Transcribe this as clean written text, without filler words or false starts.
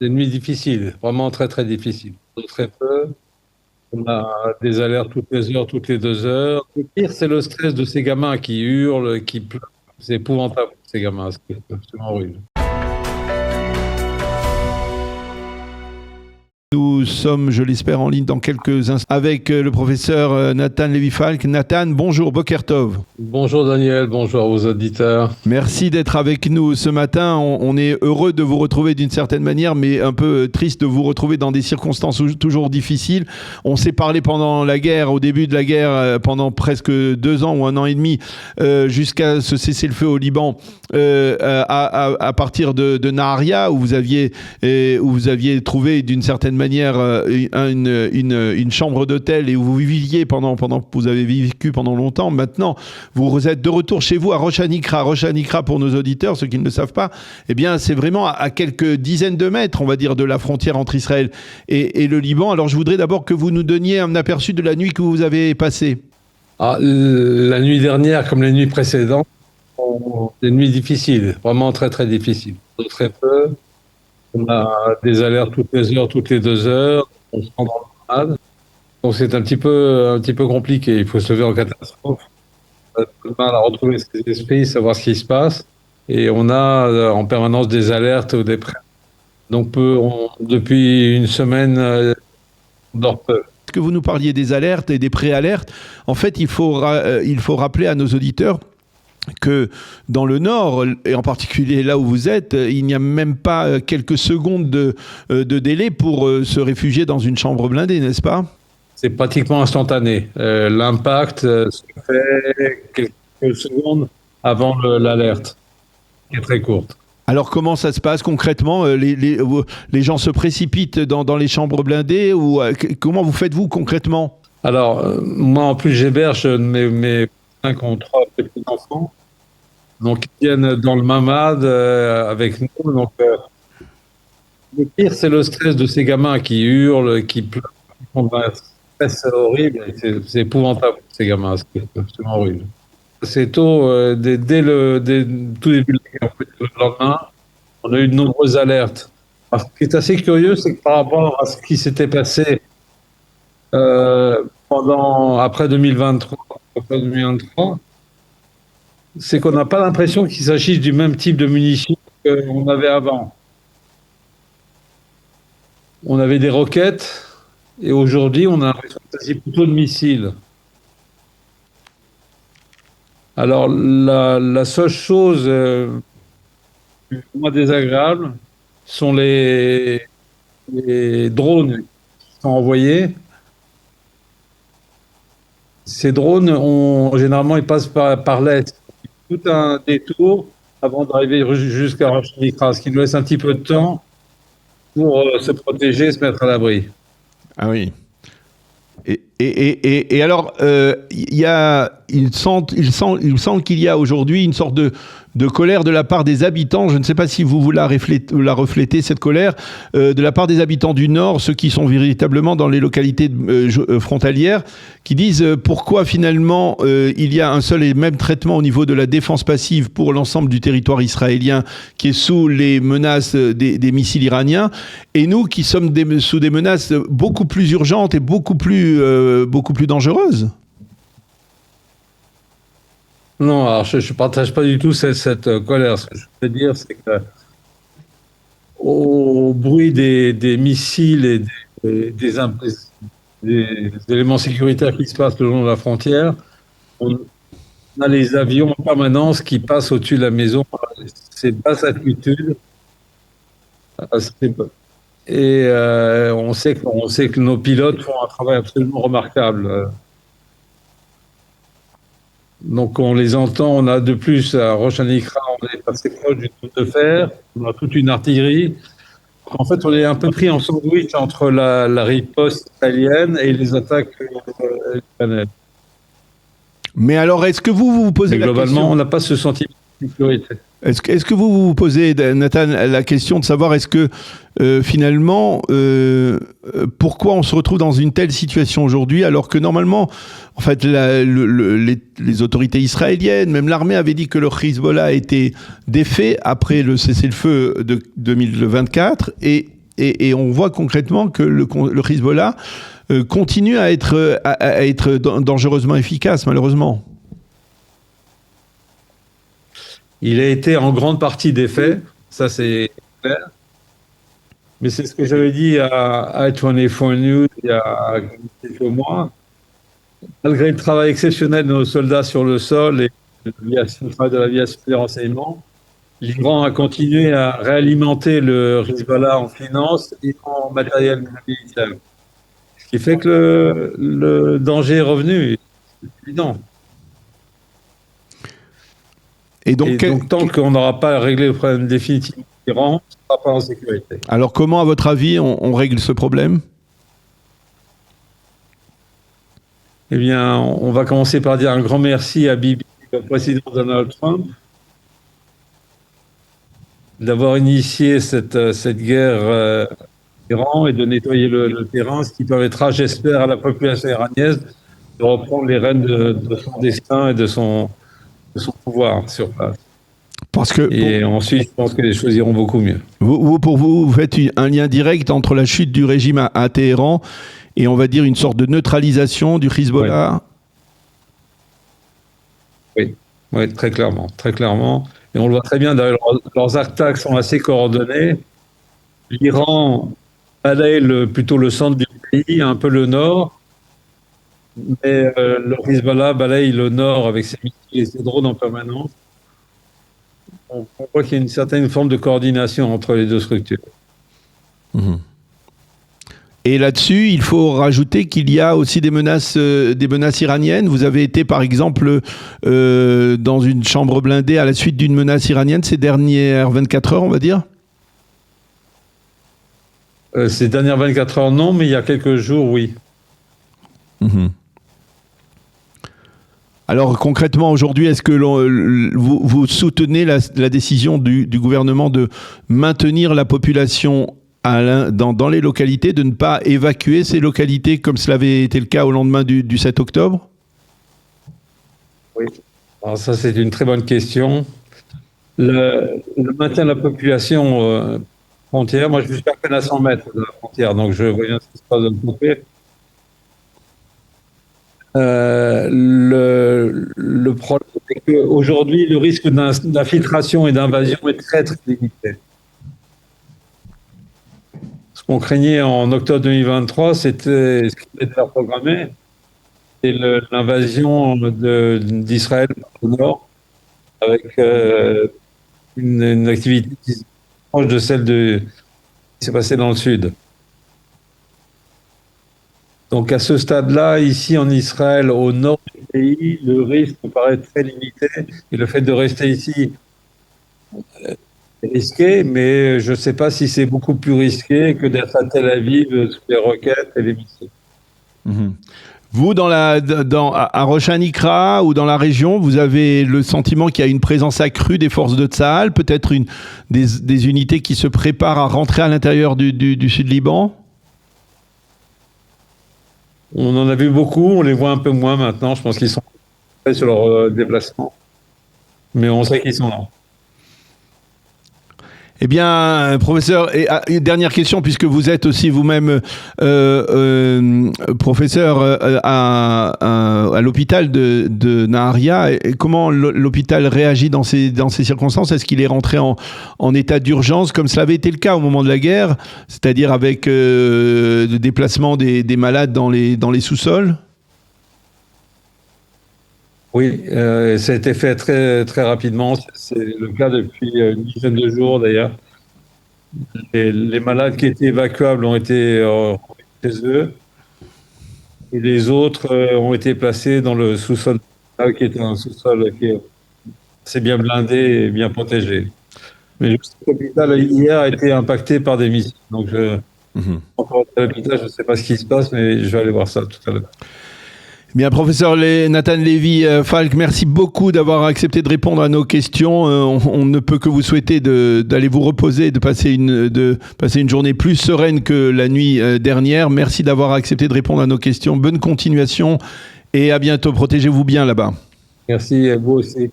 Des nuits difficiles, vraiment très très difficiles. Très peu. On a des alertes toutes les heures, toutes les 2 heures. Le pire, c'est le stress de ces gamins qui hurlent, qui pleurent. C'est épouvantable, ces gamins. C'est absolument horrible. Nous sommes, je l'espère, en ligne dans quelques instants avec le professeur Nathan Lévy-Falk. Nathan, bonjour, Boker Tov. Bonjour Daniel, bonjour aux auditeurs. Merci d'être avec nous ce matin. On est heureux de vous retrouver d'une certaine manière, mais un peu triste de vous retrouver dans des circonstances toujours difficiles. On s'est parlé pendant la guerre, au début de la guerre, pendant presque 2 ans ou 1 an et demi, jusqu'à ce cessez-le-feu au Liban, à partir de Naharia, où vous aviez trouvé d'une certaine manière une chambre d'hôtel et où vous viviez pendant que vous avez vécu pendant longtemps. Maintenant, vous êtes de retour chez vous à Rosh Hanikra. Rosh Hanikra, pour nos auditeurs, ceux qui ne le savent pas, eh bien, c'est vraiment à quelques dizaines de mètres, on va dire, de la frontière entre Israël et le Liban. Alors, je voudrais d'abord que vous nous donniez un aperçu de la nuit que vous avez passée. La nuit dernière, comme les nuits précédentes, des nuits difficiles, vraiment très très difficiles. Très peu. On a des alertes toutes les heures, toutes les 2 heures. On se rend dans le malade. Donc c'est un petit peu compliqué. Il faut se lever en catastrophe. On a du mal à retrouver ses esprits, savoir ce qui se passe. Et on a en permanence des alertes ou des prêts. Donc depuis une semaine, on dort peu. Est-ce que vous nous parliez des alertes et des préalertes? En fait, il faut rappeler à nos auditeurs que dans le Nord, et en particulier là où vous êtes, il n'y a même pas quelques secondes de délai pour se réfugier dans une chambre blindée, n'est-ce pas? C'est pratiquement instantané. L'impact se fait quelques secondes avant l'alerte, qui est très courte. Alors comment ça se passe concrètement? Les gens se précipitent dans les chambres blindées ou comment vous faites-vous concrètement? Alors, moi en plus j'héberge mes 5 ont 3 petits enfants. Donc ils viennent dans le mamad avec nous. Donc, le pire, c'est le stress de ces gamins qui hurlent, qui pleurent. Ils font un stress horrible. C'est épouvantable, ces gamins. C'est absolument horrible. C'est tôt, dès tout début de la guerre, le lendemain, on a eu de nombreuses alertes. Alors, ce qui est assez curieux, c'est que par rapport à ce qui s'était passé après 2023, c'est qu'on n'a pas l'impression qu'il s'agisse du même type de munitions qu'on avait avant. On avait des roquettes et aujourd'hui, on a l'impression que c'est plutôt de missiles. Alors, la seule chose moins désagréable sont les drones qui sont envoyés. Ces drones, généralement, ils passent par l'Est. Tout un détour avant d'arriver jusqu'à Rosh Hanikra, ce qui nous laisse un petit peu de temps pour se protéger, se mettre à l'abri. Ah oui. Et alors, il semble qu'il y a aujourd'hui une sorte de colère de la part des habitants. Je ne sais pas si vous la reflétez, cette colère, de la part des habitants du Nord, ceux qui sont véritablement dans les localités frontalières, qui disent pourquoi finalement il y a un seul et même traitement au niveau de la défense passive pour l'ensemble du territoire israélien qui est sous les menaces des missiles iraniens, et nous qui sommes sous des menaces beaucoup plus urgentes et beaucoup plus dangereuses. Non, alors je ne partage pas du tout cette colère. Ce que je veux dire, c'est que au bruit des missiles et des éléments sécuritaires qui se passent le long de la frontière, on a les avions en permanence qui passent au-dessus de la maison. C'est basse altitude. Et on sait que nos pilotes font un travail absolument remarquable. Donc on les entend, on a de plus à Rosh Hanikra, on est assez proche du trou de fer, on a toute une artillerie. En fait, on est un peu pris en sandwich entre la riposte italienne et les attaques libanaises. Mais alors, est-ce que vous vous posez la question... Globalement, on n'a pas ce sentiment de sécurité. Est-ce que vous vous posez, Nathan, la question de savoir est-ce que finalement, pourquoi on se retrouve dans une telle situation aujourd'hui alors que normalement, en fait, les autorités israéliennes, même l'armée avait dit que le Hezbollah était défait après le cessez-le-feu de 2024 et et on voit concrètement que le Hezbollah continue à être dangereusement efficace, malheureusement. Il a été en grande partie défait, ça c'est clair. Mais c'est ce que j'avais dit à i24 News il y a quelques mois. Malgré le travail exceptionnel de nos soldats sur le sol et le travail de l'aviation et des renseignements, l'Iran a continué à réalimenter le Hezbollah en finance et en matériel militaire. Ce qui fait que le danger est revenu, c'est évident. Et donc tant qu'on n'aura pas réglé le problème définitif de l'Iran, on ne sera pas en sécurité. Alors comment, à votre avis, on règle ce problème ? Eh bien, on va commencer par dire un grand merci à Bibi, le président Donald Trump, d'avoir initié cette guerre Iran et de nettoyer le terrain, ce qui permettra, j'espère, à la population iranienne de reprendre les rênes de son destin et de son pouvoir sur place. Et ensuite, je pense que les choses iront beaucoup mieux. Pour vous faites un lien direct entre la chute du régime à Téhéran et, on va dire, une sorte de neutralisation du Hezbollah. Oui, très clairement. Et on le voit très bien, d'ailleurs, leurs attaques sont assez coordonnées. L'Iran balaye plutôt le centre du pays, un peu le nord, mais le Hezbollah balaye le nord avec ses missiles et ses drones en permanence. On voit qu'il y a une certaine forme de coordination entre les deux structures. Et là-dessus, il faut rajouter qu'il y a aussi des menaces iraniennes. Vous avez été, par exemple, dans une chambre blindée à la suite d'une menace iranienne ces dernières 24 heures, on va dire ? Ces dernières 24 heures, non, mais il y a quelques jours, oui. Alors concrètement, aujourd'hui, est-ce que vous soutenez la décision du gouvernement de maintenir la population dans les localités, de ne pas évacuer ces localités comme cela avait été le cas au lendemain du 7 octobre ? Oui, alors ça c'est une très bonne question. Le maintien de la population frontière, moi je suis à peine à 100 mètres de la frontière, donc je vois bien ce qui se passe de l'autre côté. Le problème, c'est qu'aujourd'hui, le risque d'infiltration et d'invasion est très, très limité. Ce qu'on craignait en octobre 2023, c'était ce qui était déjà programmé, c'est l'invasion d'Israël au nord, avec une activité qui est proche de celle qui s'est passée dans le sud. Donc à ce stade-là, ici en Israël, au nord du pays, le risque me paraît très limité. Et le fait de rester ici est risqué, mais je ne sais pas si c'est beaucoup plus risqué que d'être à Tel Aviv sous les roquettes et les missiles. Vous, à Rosh Hanikra ou dans la région, vous avez le sentiment qu'il y a une présence accrue des forces de Tsahal, peut-être des unités qui se préparent à rentrer à l'intérieur du Sud-Liban ? On en a vu beaucoup, on les voit un peu moins maintenant. Je pense qu'ils sont prêts sur leur déplacement. Mais on sait qu'ils sont là. Eh bien, professeur, et dernière question, puisque vous êtes aussi vous-même professeur à l'hôpital de Naharia, comment l'hôpital réagit dans ces circonstances ? Est-ce qu'il est rentré en état d'urgence, comme cela avait été le cas au moment de la guerre, c'est-à-dire avec le déplacement des malades dans les sous-sols ? Oui, ça a été fait très, très rapidement. C'est le cas depuis une dizaine de jours d'ailleurs. Les malades qui étaient évacuables ont été chez eux et les autres ont été placés dans le sous-sol, qui était un sous-sol qui est assez bien blindé et bien protégé. Mais l'hôpital hier a été impacté par des missiles. Donc, encore à l'hôpital, je ne sais pas ce qui se passe, mais je vais aller voir ça tout à l'heure. Bien, professeur Nathan Lévy-Falk, merci beaucoup d'avoir accepté de répondre à nos questions. On ne peut que vous souhaiter d'aller vous reposer et de passer une journée plus sereine que la nuit dernière. Merci d'avoir accepté de répondre à nos questions. Bonne continuation et à bientôt. Protégez-vous bien là-bas. Merci à vous aussi.